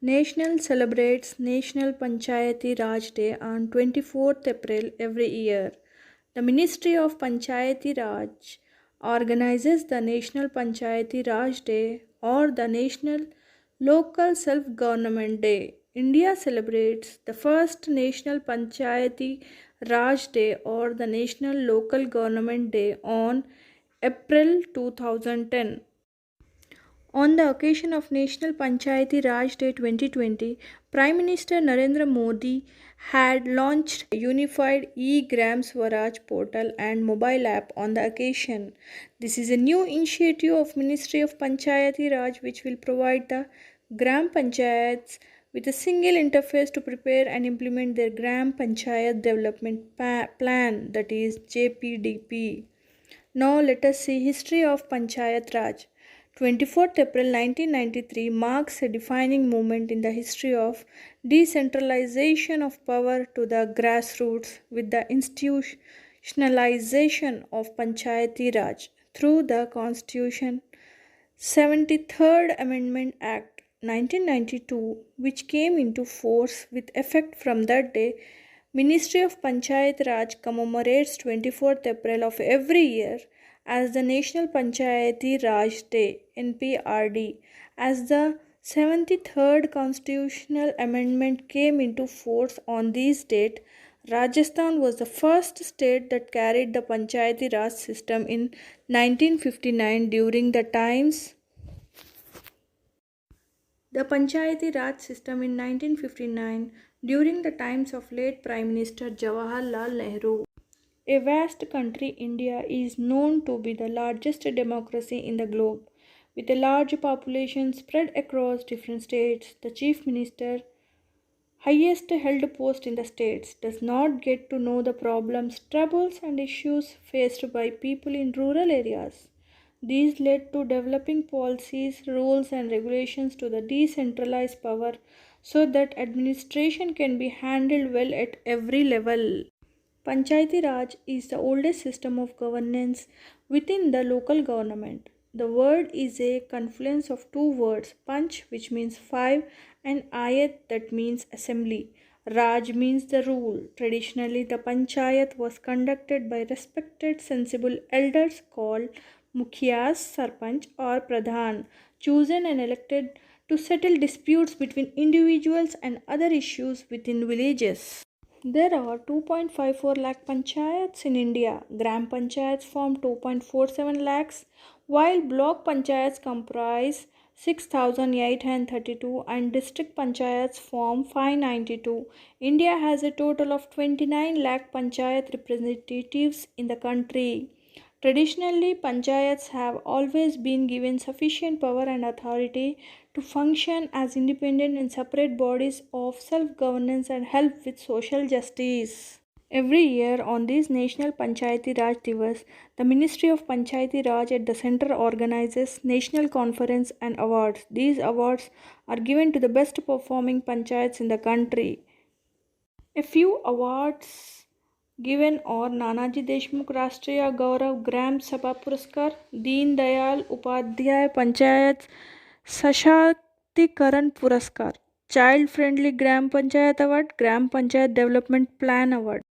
National celebrates National Panchayati Raj Day on 24th April every year. The Ministry of Panchayati Raj organizes the National Panchayati Raj Day or the National Local Self-Government Day. India celebrates the first National Panchayati Raj Day or the National Local Government Day on April 2010. On the occasion of National Panchayati Raj Day 2020, Prime Minister Narendra Modi had launched a unified e-Gram Swaraj portal and mobile app on the occasion. This is a new initiative of Ministry of Panchayati Raj which will provide the Gram Panchayats with a single interface to prepare and implement their Gram Panchayat Development Plan, that is JPDP. Now let us see history of Panchayat Raj. 24th April 1993 marks a defining moment in the history of decentralization of power to the grassroots with the institutionalization of Panchayati Raj through the Constitution 73rd Amendment Act 1992, which came into force with effect from that day. Ministry of Panchayat Raj commemorates 24th April of every year as the National Panchayati Raj Day (NPRD). As the 73rd Constitutional Amendment came into force on this date, Rajasthan was the first state that carried the Panchayati Raj system in 1959 during the times the Panchayati Raj system in 1959 during the times of late Prime Minister Jawaharlal Nehru. A vast country, India is known to be the largest democracy in the globe. With a large population spread across different states, the Chief Minister, highest held post in the states, does not get to know the problems, troubles, and issues faced by people in rural areas. These led to developing policies, rules, and regulations to the decentralized power so that administration can be handled well at every level. Panchayati Raj is the oldest system of governance within the local government. The word is a confluence of two words, Panch, which means five, and Ayat, that means assembly. Raj means the rule. Traditionally, the Panchayat was conducted by respected, sensible elders called Mukhyas, Sarpanch, or Pradhan, chosen and elected to settle disputes between individuals and other issues within villages. There are 2.54 lakh panchayats in India. Gram panchayats form 2.47 lakhs, while block panchayats comprise 6,832 and district panchayats form 592. India has a total of 29 lakh panchayat representatives in the country. Traditionally, panchayats have always been given sufficient power and authority to function as independent and separate bodies of self-governance and help with social justice. Every year on this National Panchayati Raj Divas, the Ministry of Panchayati Raj at the center organizes national conference and awards. These awards are given to the best performing panchayats in the country. A few awards given are Nanaji Deshmukh Rashtriya Gaurav Gram Sabha Puraskar, Deen Dayal Upadhyay Panchayat Sashktikaran Puraskar, Child Friendly Gram Panchayat Award, Gram Panchayat Development Plan Award.